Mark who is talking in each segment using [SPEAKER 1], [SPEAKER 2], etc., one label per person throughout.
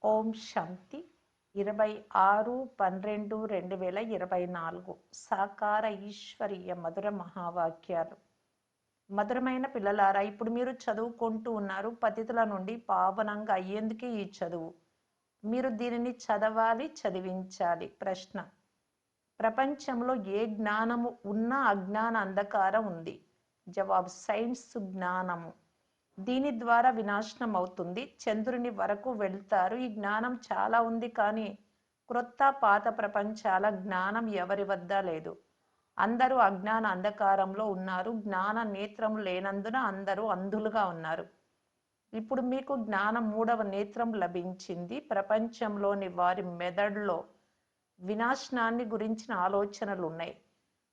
[SPEAKER 1] ఓం శాంతి 26/12/2024 సాకార ఈశ్వరీయ మధుర మహావాక్యాలు. మధురమైన పిల్లలారా, ఇప్పుడు మీరు చదువుకుంటూ ఉన్నారు. పతితుల నుండి పావనంగా అయ్యేందుకే ఈ చదువు. మీరు దీనిని చదవాలి, చదివించాలి. ప్రశ్న: ప్రపంచంలో ఏ జ్ఞానము ఉన్నా అజ్ఞాన అంధకారం ఉంది. జవాబు: సైన్స్ జ్ఞానము. దీని ద్వారా వినాశనం అవుతుంది. చంద్రుని వరకు వెళ్తారు. ఈ జ్ఞానం చాలా ఉంది, కానీ క్రొత్త పాత ప్రపంచాల జ్ఞానం ఎవరి వద్ద లేదు. అందరూ అజ్ఞాన అంధకారంలో ఉన్నారు. జ్ఞాన నేత్రం లేనందున అందరూ అంధులుగా ఉన్నారు. ఇప్పుడు మీకు జ్ఞానం 3వ నేత్రం లభించింది. ప్రపంచంలోని వారి మెదడులో వినాశనాన్ని గురించిన ఆలోచనలు ఉన్నాయి.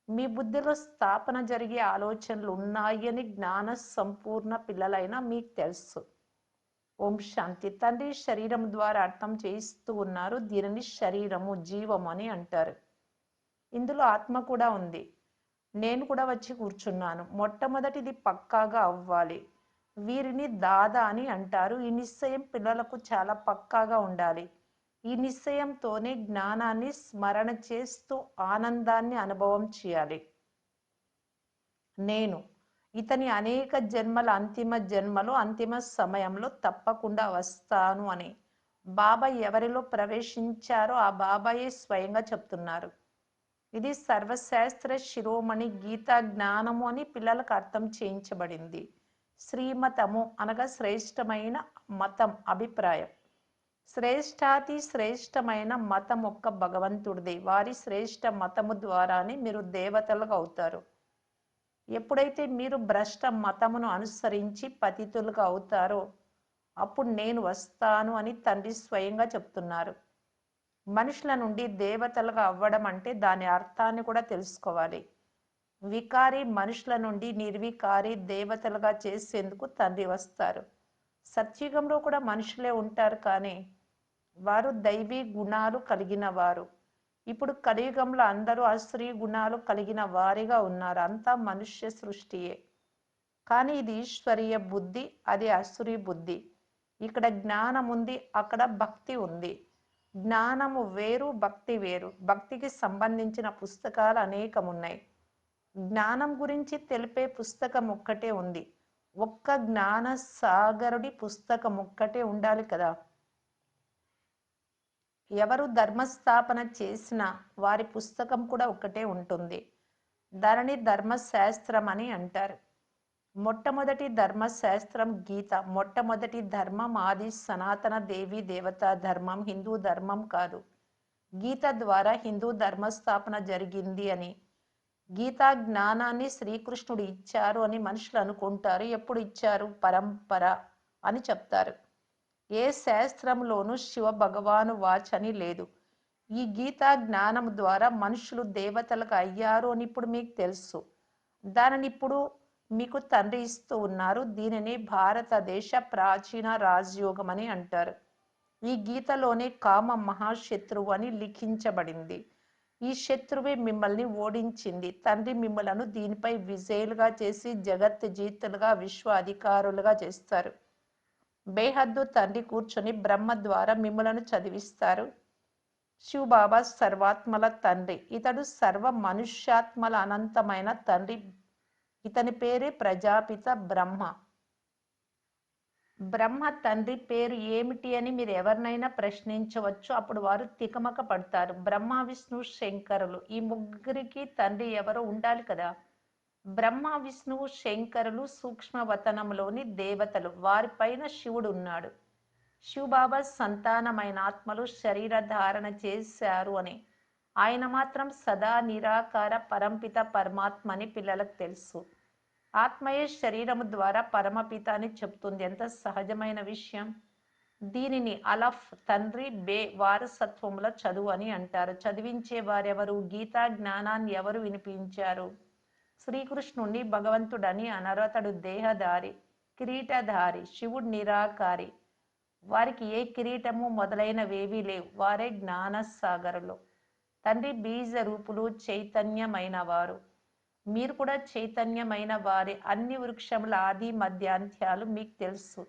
[SPEAKER 1] మీ బుద్ధిలో స్థాపన జరిగే ఆలోచనలు ఉన్నాయని జ్ఞాన సంపూర్ణ పిల్లలైన మీకు తెలుసు. ఓం శాంతి. తండ్రి శరీరం ద్వారా అర్థం చేయిస్తూ ఉన్నారు. దీనిని శరీరము, జీవము అని అంటారు. ఇందులో ఆత్మ కూడా ఉంది. నేను కూడా వచ్చి కూర్చున్నాను. మొట్టమొదటిది పక్కాగా అవ్వాలి. వీరిని దాదా అని అంటారు. ఈ నిశ్చయం పిల్లలకు చాలా పక్కాగా ఉండాలి. ఈ నిశ్చయంతోనే జ్ఞానాన్ని స్మరణ చేస్తూ ఆనందాన్ని అనుభవం చేయాలి. నేను ఇతని అనేక జన్మల అంతిమ జన్మలో అంతిమ సమయంలో తప్పకుండా వస్తాను అని బాబా ఎవరిలో ప్రవేశించారో ఆ బాబాయే స్వయంగా చెప్తున్నారు. ఇది సర్వశాస్త్ర శిరోమణి గీతా జ్ఞానము అని పిల్లలకు అర్థం చేయించబడింది. శ్రీమతము అనగా శ్రేష్టమైన మతం, అభిప్రాయం. శ్రేష్టాతి శ్రేష్టమైన మతం ఒక్క భగవంతుడిది. వారి శ్రేష్ట మతము ద్వారానే మీరు దేవతలుగా అవుతారు. ఎప్పుడైతే మీరు భ్రష్ట మతమును అనుసరించి పతితులుగా అవుతారో అప్పుడు నేను వస్తాను అని తండ్రి స్వయంగా చెప్తున్నారు. మనుషుల నుండి దేవతలుగా అవ్వడం అంటే దాని అర్థాన్ని కూడా తెలుసుకోవాలి. వికారి మనుషుల నుండి నిర్వికారి దేవతలుగా చేసేందుకు తండ్రి వస్తారు. సత్యుగంలో కూడా మనుషులే ఉంటారు, కానీ వారు దైవీ గుణాలు కలిగిన వారు. ఇప్పుడు కలియుగంలో అందరూ అసురీ గుణాలు కలిగిన వారిగా ఉన్నారు. అంతా మనుష్య సృష్టియే, కానీ ఇది ఈశ్వరీయ బుద్ధి, అది అసురీ బుద్ధి. ఇక్కడ జ్ఞానం ఉంది, అక్కడ భక్తి ఉంది. జ్ఞానము వేరు, భక్తి వేరు. భక్తికి సంబంధించిన పుస్తకాలు అనేకమున్నాయి. జ్ఞానం గురించి తెలిపే పుస్తకం ఒక్కటే ఉంది. ఒక్క జ్ఞాన సాగరుడి పుస్తకం ఒక్కటే ఉండాలి కదా. ఎవరు ధర్మస్థాపన చేసినా వారి పుస్తకం కూడా ఒక్కటే ఉంటుంది. దానిని ధర్మశాస్త్రం అని అంటారు. మొట్టమొదటి ధర్మశాస్త్రం గీత. మొట్టమొదటి ధర్మం ఆది సనాతన దేవి దేవతా ధర్మం, హిందూ ధర్మం కాదు. గీత ద్వారా హిందూ ధర్మస్థాపన జరిగింది అని, గీతా జ్ఞానాన్ని శ్రీకృష్ణుడు ఇచ్చారు అని మనుషులు అనుకుంటారు. ఎప్పుడు ఇచ్చారు? పరంపర అని చెప్తారు. ఏ శాస్త్రంలోనూ శివ భగవాను వాచ్ అని లేదు. ఈ గీతా జ్ఞానం ద్వారా మనుషులు దేవతలకు అయ్యారు అని ఇప్పుడు మీకు తెలుసు. దానిని ఇప్పుడు మీకు తండ్రి ఇస్తూ ఉన్నారు. దీనిని భారతదేశ ప్రాచీన రాజయోగం అని అంటారు. ఈ గీతలోనే కామ మహాశత్రువు అని లిఖించబడింది. ఈ శత్రువే మిమ్మల్ని ఓడించింది. తండ్రి మిమ్మలను దీనిపై విజయులుగా చేసి జగత్ జీతులుగా, విశ్వ అధికారులుగా చేస్తారు. బేహద్దు తండ్రి కూర్చొని బ్రహ్మ ద్వారా మిమ్మలను చదివిస్తారు. శివబాబా సర్వాత్మల తండ్రి. ఇతడు సర్వ మనుష్యాత్మల అనంతమైన తండ్రి. ఇతని పేరే ప్రజాపిత బ్రహ్మ. బ్రహ్మ తండ్రి పేరు ఏమిటి అని మీరు ఎవరినైనా ప్రశ్నించవచ్చు. అప్పుడు వారు తికమక పడతారు. బ్రహ్మ, విష్ణు, శంకరులు, ఈ ముగ్గురికి తండ్రి ఎవరో ఉండాలి కదా. బ్రహ్మ, విష్ణువు, శంకరులు సూక్ష్మవతనంలోని దేవతలు. వారిపైన శివుడు ఉన్నాడు. శివబాబా సంతానమైన ఆత్మలు శరీర ధారణ చేశారు అని, ఆయన మాత్రం సదా నిరాకార పరంపిత పరమాత్మ అని పిల్లలకు తెలుసు. ఆత్మయే శరీరము ద్వారా పరమపిత అని చెప్తుంది. ఎంత సహజమైన విషయం. దీనిని అలఫ్ తండ్రి, బే వారసత్వముల చదువు అని అంటారు. చదివించే వారెవరు? గీతా జ్ఞానాన్ని ఎవరు వినిపించారు? శ్రీకృష్ణుణ్ణి భగవంతుడని అనరు. అతడు దేహధారి, కిరీటధారి. శివుడు నిరాకారి. వారికి ఏ కిరీటము మొదలైనవేవీ లేవు. వారే జ్ఞానసాగరులు. తండ్రి బీజ రూపులు, చైతన్యమైన వారు. మీరు కూడా చైతన్యమైన వారే. అన్ని వృక్షముల ఆది మధ్యాంత్యాలు మీకు తెలుసు.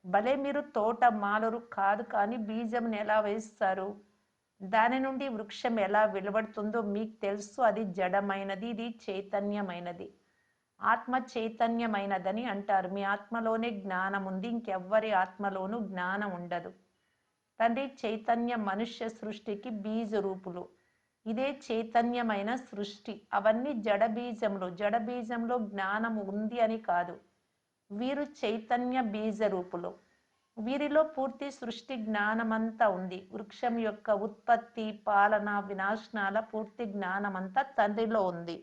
[SPEAKER 1] భలే మీరు తోట మాలరు కాదు, కానీ బీజంని ఎలా వేస్తారు? దాని నుండి వృక్షం ఎలా వెలువడుతుందో మీకు తెలుసు. అది జడమైనది, ఇది చైతన్యమైనది. ఆత్మ చైతన్యమైనదని అంటారు. మీ ఆత్మలోనే జ్ఞానం ఉంది, ఇంకెవ్వరి ఆత్మలోనూ జ్ఞానం ఉండదు. తండ్రి చైతన్య మనుష్య సృష్టికి బీజ రూపులు. ఇదే చైతన్యమైన సృష్టి. అవన్నీ జడ బీజములు. జడ బీజంలో జ్ఞానం ఉంది అని కాదు. వీరు చైతన్య బీజ రూపులు. వీరిలో పూర్తి సృష్టి జ్ఞానమంతా ఉంది. వృక్షం యొక్క ఉత్పత్తి, పాలన, వినాశనాల పూర్తి జ్ఞానమంతా తండ్రిలో ఉంది.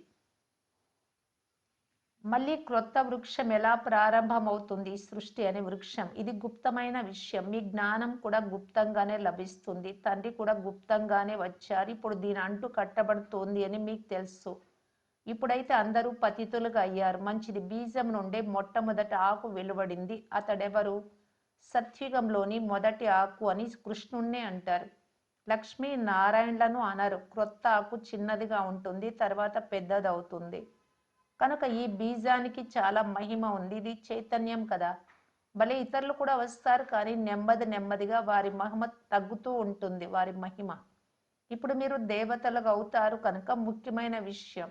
[SPEAKER 1] మళ్ళీ క్రొత్త వృక్షం ఎలా ప్రారంభమవుతుంది? సృష్టి అనే వృక్షం. ఇది గుప్తమైన విషయం. మీ జ్ఞానం కూడా గుప్తంగానే లభిస్తుంది. తండ్రి కూడా గుప్తంగానే వచ్చారు. ఇప్పుడు దీని అంటు కట్టబడుతోంది అని మీకు తెలుసు. ఇప్పుడైతే అందరూ పతితులుగా అయ్యారు. మంచిది. బీజం నుండే మొట్టమొదటి ఆకు వెలువడింది. అతడెవరు? సత్యుగంలోని మొదటి ఆకు అని కృష్ణుణ్ణే అంటారు. లక్ష్మీ నారాయణలను అనరు. క్రొత్త ఆకు చిన్నదిగా ఉంటుంది, తర్వాత పెద్దదవుతుంది. కనుక ఈ బీజానికి చాలా మహిమ ఉంది. ఇది చైతన్యం కదా. భలే ఇతరులు కూడా వస్తారు, కానీ నెమ్మది నెమ్మదిగా వారి మహిమ తగ్గుతూ ఉంటుంది. వారి మహిమ. ఇప్పుడు మీరు దేవతలుగా అవుతారు కనుక ముఖ్యమైన విషయం,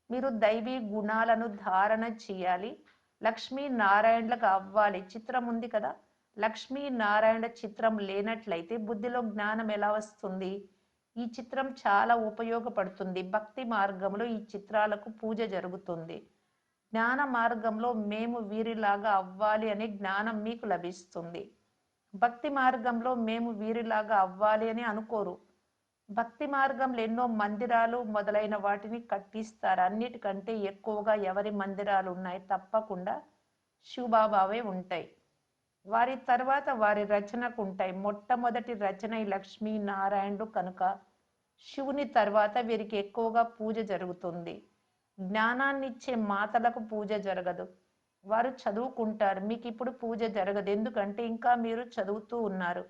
[SPEAKER 1] మీరు దైవీ గుణాలను ధారణ చేయాలి. లక్ష్మీ నారాయణలుగా అవ్వాలి. చిత్రం ఉంది కదా. లక్ష్మీ నారాయణ చిత్రం లేనట్లయితే బుద్ధిలో జ్ఞానం ఎలా వస్తుంది? ఈ చిత్రం చాలా ఉపయోగపడుతుంది. భక్తి మార్గంలో ఈ చిత్రాలకు పూజ జరుగుతుంది. జ్ఞాన మార్గంలో మేము వీరిలాగా అవ్వాలి అనే జ్ఞానం మీకు లభిస్తుంది. భక్తి మార్గంలో మేము వీరిలాగా అవ్వాలి అని అనుకోరు. భక్తి మార్గంలో ఎన్నో మందిరాలు మొదలైన వాటిని కట్టిస్తారు. అన్నిటికంటే ఎక్కువగా ఎవరి మందిరాలు ఉన్నాయి? తప్పకుండా శివబాబావే ఉంటాయి. వారి తర్వాత వారి రచనకు ఉంటాయి. మొట్టమొదటి రచన ఈ లక్ష్మీ నారాయణుడు కనుక శివుని తర్వాత వీరికి ఎక్కువగా పూజ జరుగుతుంది. జ్ఞానాన్నిచ్చే మాతలకు పూజ జరగదు. వారు చదువుకుంటారు. మీకు ఇప్పుడు పూజ జరగదు. ఎందుకంటే ఇంకా మీరు చదువుతూ ఉన్నారు.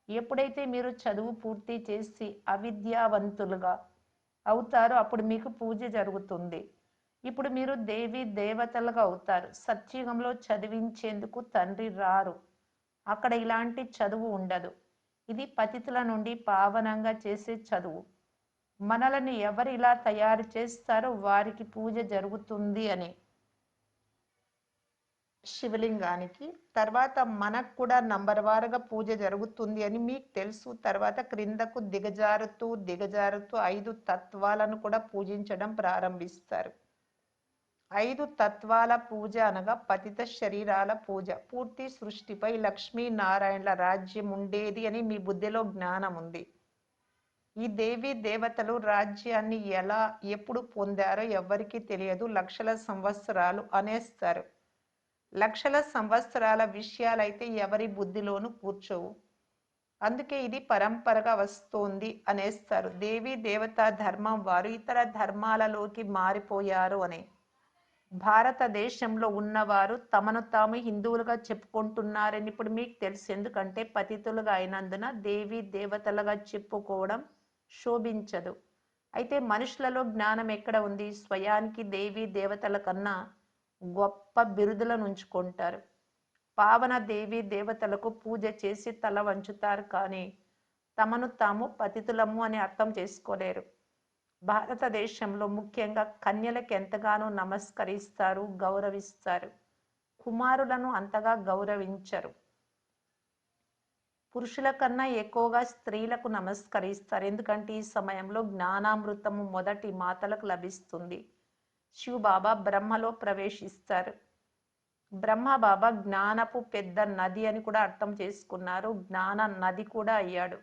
[SPEAKER 1] ఎప్పుడైతే మీరు చదువు పూర్తి చేసి అవిద్యావంతులుగా అవుతారో అప్పుడు మీకు పూజ జరుగుతుంది. ఇప్పుడు మీరు దేవి దేవతలుగా అవుతారు. సత్యుగంలో చదివించేందుకు తండ్రి రారు. అక్కడ ఇలాంటి చదువు ఉండదు. ఇది పతితుల నుండి పావనంగా చేసే చదువు. మనలను ఎవరు ఇలా తయారు చేస్తారో వారికి పూజ జరుగుతుంది అని శివలింగానికి. తర్వాత మనకు కూడా నంబర్ వారుగా పూజ జరుగుతుంది అని మీకు తెలుసు. తర్వాత క్రిందకు దిగజారుతూ దిగజారుతూ 5 తత్వాలను కూడా పూజించడం ప్రారంభిస్తారు. 5 తత్వాల పూజ అనగా పతిత శరీరాల పూజ. పూర్తి సృష్టిపై లక్ష్మీ నారాయణల రాజ్యం ఉండేది అని మీ బుద్ధిలో జ్ఞానం ఉంది. ఈ దేవీ దేవతలు రాజ్యాన్ని ఎలా ఎప్పుడు పొందారో ఎవ్వరికీ తెలియదు. లక్షల సంవత్సరాలు అనేస్తారు. లక్షల సంవత్సరాల విషయాలైతే ఎవరి బుద్ధిలోనూ కూర్చోవు. అందుకే ఇది పరంపరగా వస్తోంది అనేస్తారు. దేవీ దేవతా ధర్మం వారు ఇతర ధర్మాలలోకి మారిపోయారు అని. భారతదేశంలో ఉన్నవారు తమను తాము హిందువులుగా చెప్పుకుంటున్నారని ఇప్పుడు మీకు తెలుసు. ఎందుకంటే పతితులుగా అయినందున దేవీ దేవతలుగా చెప్పుకోవడం శోభించదు. అయితే మనుషులలో జ్ఞానం ఎక్కడ ఉంది? స్వయానికి దేవీ దేవతల కన్నా గొప్ప బిరుదులను ఉంచుకుంటారు. పావన దేవీ దేవతలకు పూజ చేసి తల వంచుతారు, కానీ తమను తాము పతితులము అని అర్థం చేసుకోలేరు. భారతదేశంలో ముఖ్యంగా కన్యలకు ఎంతగానో నమస్కరిస్తారు, గౌరవిస్తారు. కుమారులను అంతగా గౌరవించరు. పురుషుల కన్నా ఎక్కువగా స్త్రీలకు నమస్కరిస్తారు. ఎందుకంటే ఈ సమయంలో జ్ఞానామృతము మొదటి మాతలకు లభిస్తుంది. శివబాబా బ్రహ్మలో ప్రవేశిస్తారు. బ్రహ్మబాబా జ్ఞానపు పెద్ద నది అని కూడా అర్థం చేసుకున్నారు. జ్ఞాన నది కూడా అయ్యాడు.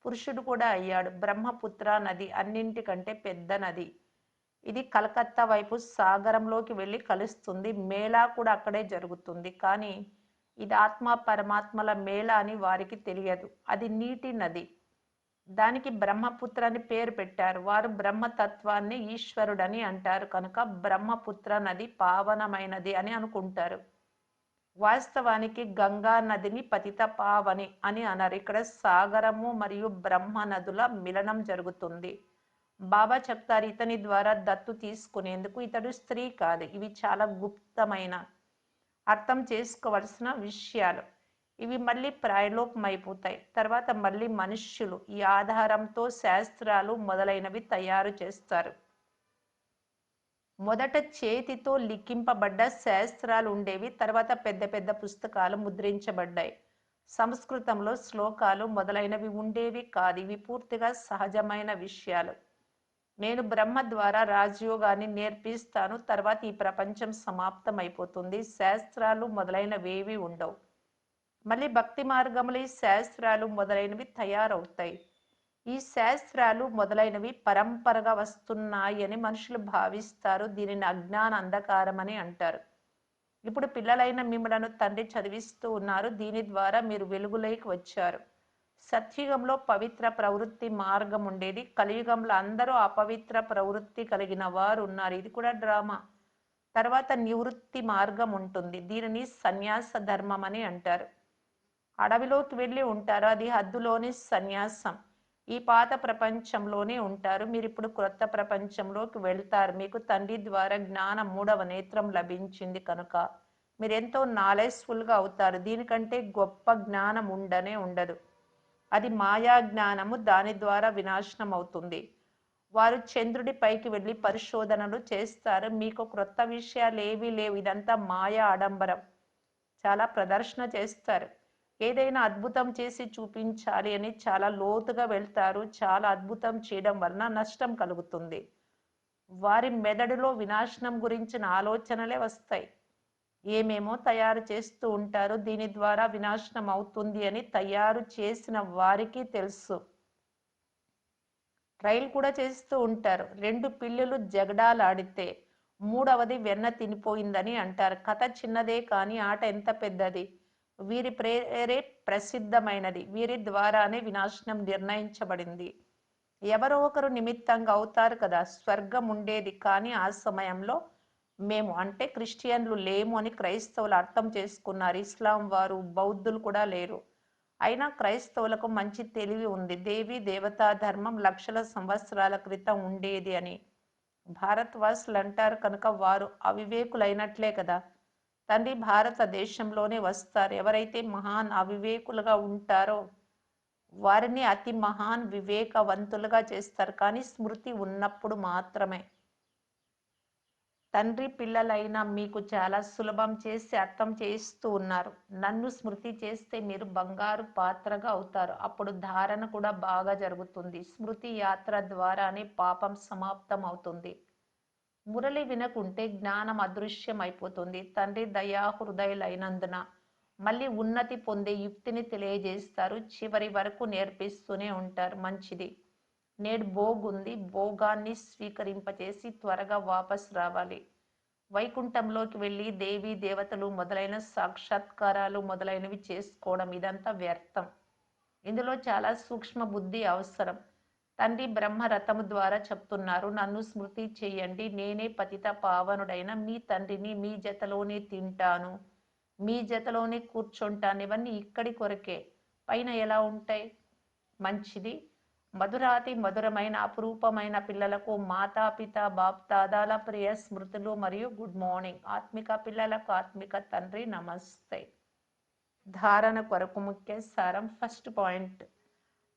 [SPEAKER 1] పురుషుడు కూడా అయ్యాడు. బ్రహ్మపుత్ర నది అన్నింటికంటే పెద్ద నది. ఇది కలకత్తా వైపు సాగరంలోకి వెళ్ళి కలుస్తుంది. మేళా కూడా అక్కడే జరుగుతుంది. కానీ ఇది ఆత్మ పరమాత్మల మేళా అని వారికి తెలియదు. అది నీటి నది. దానికి బ్రహ్మపుత్ర అని పేరు పెట్టారు. వారు బ్రహ్మతత్వాన్ని ఈశ్వరుడని అంటారు కనుక బ్రహ్మపుత్ర నది పావనమైనది అని అనుకుంటారు. వాస్తవానికి గంగా నదిని పతిత పావని అని అన్నారు. ఇక్కడ సాగరము మరియు బ్రహ్మ నదుల మిలనం జరుగుతుంది. బాబా చెప్తారు ఇతని ద్వారా దత్తు తీసుకునేందుకు. ఇతడు స్త్రీ కాదు. ఇవి చాలా గుప్తమైన అర్థం చేసుకోవలసిన విషయాలు. ఇవి మళ్ళీ ప్రాయలోపమైపోతాయి. తర్వాత మళ్ళీ మనుష్యులు ఈ ఆధారంతో శాస్త్రాలు మొదలైనవి తయారు చేస్తారు. మొదట చేతితో లిఖింపబడ్డ శాస్త్రాలు ఉండేవి. తర్వాత పెద్ద పెద్ద పుస్తకాలు ముద్రించబడ్డాయి. సంస్కృతంలో శ్లోకాలు మొదలైనవి ఉండేవి కాదు. ఇవి పూర్తిగా సహజమైన విషయాలు. నేను బ్రహ్మ ద్వారా రాజయోగాన్ని నేర్పిస్తాను. తర్వాత ఈ ప్రపంచం సమాప్తం అయిపోతుంది. శాస్త్రాలు మొదలైనవేవి ఉండవు. మళ్ళీ భక్తి మార్గంలో ఈ శాస్త్రాలు మొదలైనవి తయారవుతాయి. ఈ శాస్త్రాలు మొదలైనవి పరంపరగా వస్తున్నాయి అని మనుషులు భావిస్తారు. దీనిని అజ్ఞాన అంధకారం అని అంటారు. ఇప్పుడు పిల్లలైన మిమ్మలను తండ్రి చదివిస్తూ ఉన్నారు. దీని ద్వారా మీరు వెలుగులోకి వచ్చారు. సత్యుగంలో పవిత్ర ప్రవృత్తి మార్గం ఉండేది. కలియుగంలో అందరూ అపవిత్ర ప్రవృత్తి కలిగిన వారు ఉన్నారు. ఇది కూడా డ్రామా. తర్వాత నివృత్తి మార్గం ఉంటుంది. దీనిని సన్యాస ధర్మం అని అంటారు. అడవిలోకి వెళ్ళి ఉంటారు. అది హద్దులోని సన్యాసం. ఈ పాత ప్రపంచంలోనే ఉంటారు. మీరు ఇప్పుడు క్రొత్త ప్రపంచంలోకి వెళ్తారు. మీకు తండ్రి ద్వారా జ్ఞానం 3వ నేత్రం లభించింది కనుక మీరు ఎంతో నాలెడ్జ్ఫుల్గా అవుతారు. దీనికంటే గొప్ప జ్ఞానం ఉండదు. అది మాయా జ్ఞానము. దాని ద్వారా వినాశనం అవుతుంది. వారు చంద్రుడి పైకి వెళ్ళి పరిశోధనలు చేస్తారు. మీకు క్రొత్త విషయాలు ఏవీ లేవు. ఇదంతా మాయా ఆడంబరం. చాలా ప్రదర్శన చేస్తారు. ఏదైనా అద్భుతం చేసి చూపించాలి అని చాలా లోతుగా వెళ్తారు. చాలా అద్భుతం చేయడం వలన నష్టం కలుగుతుంది. వారి మెదడులో వినాశనం గురించిన ఆలోచనలే వస్తాయి. ఏమేమో తయారు చేస్తూ ఉంటారు. దీని ద్వారా వినాశనం అవుతుంది అని తయారు చేసిన వారికి తెలుసు. ట్రైల్ కూడా చేస్తూ ఉంటారు. 2 పిల్లులు జగడాలాడితే మూడవది వెన్న తినిపోయిందని అంటారు. కథ చిన్నదే కానీ ఆట ఎంత పెద్దది. వీరి ప్రేరే ప్రసిద్ధమైనది. వీరి ద్వారానే వినాశనం నిర్ణయించబడింది. ఎవరో ఒకరు నిమిత్తంగా అవుతారు కదా. స్వర్గం ఉండేది కానీ ఆ సమయంలో మేము అంటే క్రిస్టియన్లు లేము అని క్రైస్తవులు అర్థం చేసుకున్నారు. ఇస్లాం వారు, బౌద్ధులు కూడా లేరు. అయినా క్రైస్తవులకు మంచి తెలివి ఉంది. దేవీ దేవతా ధర్మం లక్షల సంవత్సరాల క్రితం ఉండేది అని భారతవాసులు అంటారు కనుక వారు అవివేకులైనట్లే కదా. తండ్రి భారతదేశంలోనే వస్తారు. ఎవరైతే మహాన్ అవివేకులుగా ఉంటారో వారిని అతి మహాన్ వివేకవంతులుగా చేస్తారు. కానీ స్మృతి ఉన్నప్పుడు మాత్రమే. తండ్రి పిల్లలైన మీకు చాలా సులభం చేసి అర్థం చేస్తూ ఉన్నారు. నన్ను స్మృతి చేస్తే మీరు బంగారు పాత్రగా అవుతారు. అప్పుడు ధారణ కూడా బాగా జరుగుతుంది. స్మృతి యాత్ర ద్వారానే పాపం సమాప్తం అవుతుంది. మురళి వినకుంటే జ్ఞానం అదృశ్యం అయిపోతుంది. తండ్రి దయా హృదయులైనందున మళ్ళీ ఉన్నతి పొందే యుక్తిని తెలియజేస్తారు. చివరి వరకు నేర్పిస్తూనే ఉంటారు. మంచిది. నేడు భోగుంది. భోగాన్ని స్వీకరింపచేసి త్వరగా వాపస్ రావాలి. వైకుంఠంలోకి వెళ్ళి దేవీ దేవతలు మొదలైన సాక్షాత్కారాలు మొదలైనవి చేసుకోవడం ఇదంతా వ్యర్థం. ఇందులో చాలా సూక్ష్మ బుద్ధి అవసరం. తండ్రి బ్రహ్మరథము ద్వారా చెప్తున్నారు. నన్ను స్మృతి చేయండి. నేనే పతిత పావనుడైన మీ తండ్రిని. మీ జతలోనే తింటాను, మీ జతలోనే కూర్చుంటాను. ఇవన్నీ ఇక్కడి కొరకే. పైన ఎలా ఉంటాయి? మంచిది. మధురాతి మధురమైన అపురూపమైన పిల్లలకు మాతాపిత బాప్దాదాల ప్రియ స్మృతులు మరియు గుడ్ మార్నింగ్. ఆత్మిక పిల్లలకు ఆత్మిక తండ్రి నమస్తే. ధారణ కొరకు ముఖ్య సారం. First point.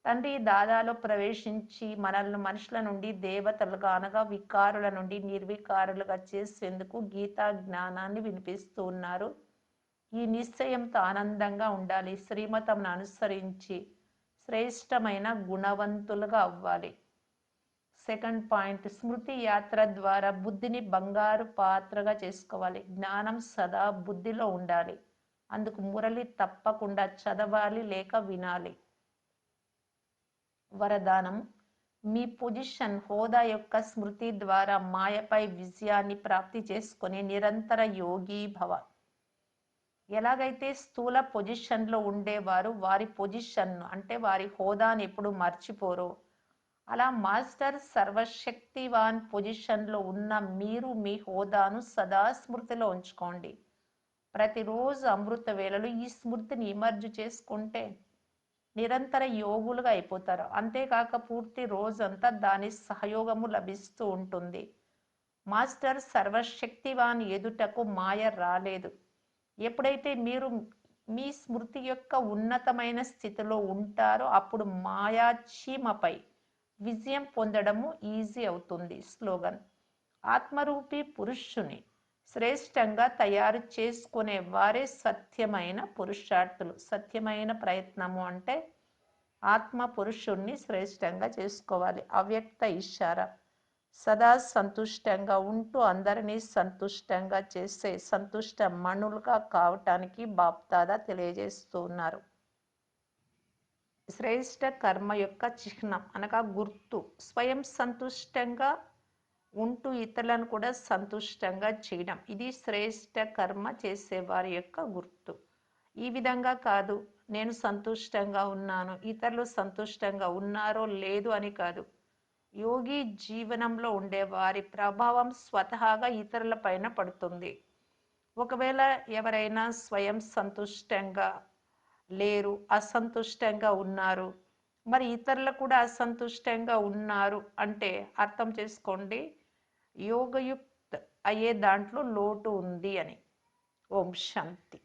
[SPEAKER 1] తండ్రి దాదాలో ప్రవేశించి మనల్ని మనుషుల నుండి దేవతలుగా అనగా వికారుల నుండి నిర్వికారులుగా చేసేందుకు గీతా జ్ఞానాన్ని వినిపిస్తూ ఉన్నారు. ఈ నిశ్చయంతో ఆనందంగా ఉండాలి. శ్రీమతంను అనుసరించి శ్రేష్టమైన గుణవంతులుగా అవ్వాలి. Second point. స్మృతి యాత్ర ద్వారా బుద్ధిని బంగారు పాత్రగా చేసుకోవాలి. జ్ఞానం సదా బుద్ధిలో ఉండాలి. అందుకు మురళి తప్పకుండా చదవాలి లేక వినాలి. వరదానం. మీ పొజిషన్ హోదా యొక్క స్మృతి ద్వారా మాయపై విజయాన్ని ప్రాప్తి చేసుకుని నిరంతర యోగి భవ. ఎలాగైతే స్థూల పొజిషన్లో ఉండేవారు వారి పొజిషన్ అంటే వారి హోదాని ఎప్పుడు మర్చిపోరో, అలా మాస్టర్ సర్వశక్తివాన్ పొజిషన్లో ఉన్న మీరు మీ హోదాను సదా స్మృతిలో ఉంచుకోండి. ప్రతిరోజు అమృత వేళలు ఈ స్మృతిని ఇమర్జ్ చేసుకుంటే నిరంతర యోగులుగా అయిపోతారు. అంతేకాక పూర్తి రోజంతా దాని సహయోగము లభిస్తూ ఉంటుంది. మాస్టర్ సర్వశక్తివాన్ ఎదుటకు మాయ రాలేదు. ఎప్పుడైతే మీరు మీ స్మృతి యొక్క ఉన్నతమైన స్థితిలో ఉంటారో అప్పుడు మాయా చీమపై విజయం పొందడము ఈజీ అవుతుంది. స్లోగన్: ఆత్మరూపి పురుషుని శ్రేష్టంగా తయారు చేసుకునే వారే సత్యమైన పురుషార్థులు. సత్యమైన ప్రయత్నము అంటే ఆత్మ పురుషుణ్ణి శ్రేష్టంగా చేసుకోవాలి. అవ్యక్త ఇషారా: సదా సంతుష్టంగా ఉంటూ అందరినీ సంతుష్టంగా చేసే సంతుష్ట మణులుగా కావటానికి బాప్దాదా తెలియజేస్తున్నారు. శ్రేష్ట కర్మ యొక్క చిహ్నం అనగా గుర్తు. స్వయం సంతుష్టంగా ఉంటూ ఇతరులను కూడా సంతుష్టంగా చేయడం, ఇది శ్రేష్ట కర్మ చేసేవారి యొక్క గుర్తు. ఈ విధంగా కాదు, నేను సంతుష్టంగా ఉన్నాను, ఇతరులు సంతుష్టంగా ఉన్నారో లేదు అని కాదు. యోగి జీవనంలో ఉండే వారి ప్రభావం స్వతహాగా ఇతరుల పైన పడుతుంది. ఒకవేళ ఎవరైనా స్వయం సంతుష్టంగా లేరు, అసంతుష్టంగా ఉన్నారు, మరి ఇతరులు కూడా అసంతుష్టంగా ఉన్నారు అంటే అర్థం చేసుకోండి, యోగయుక్త అయ్యే దాంట్లో లోటు ఉంది అని. ఓం శాంతి.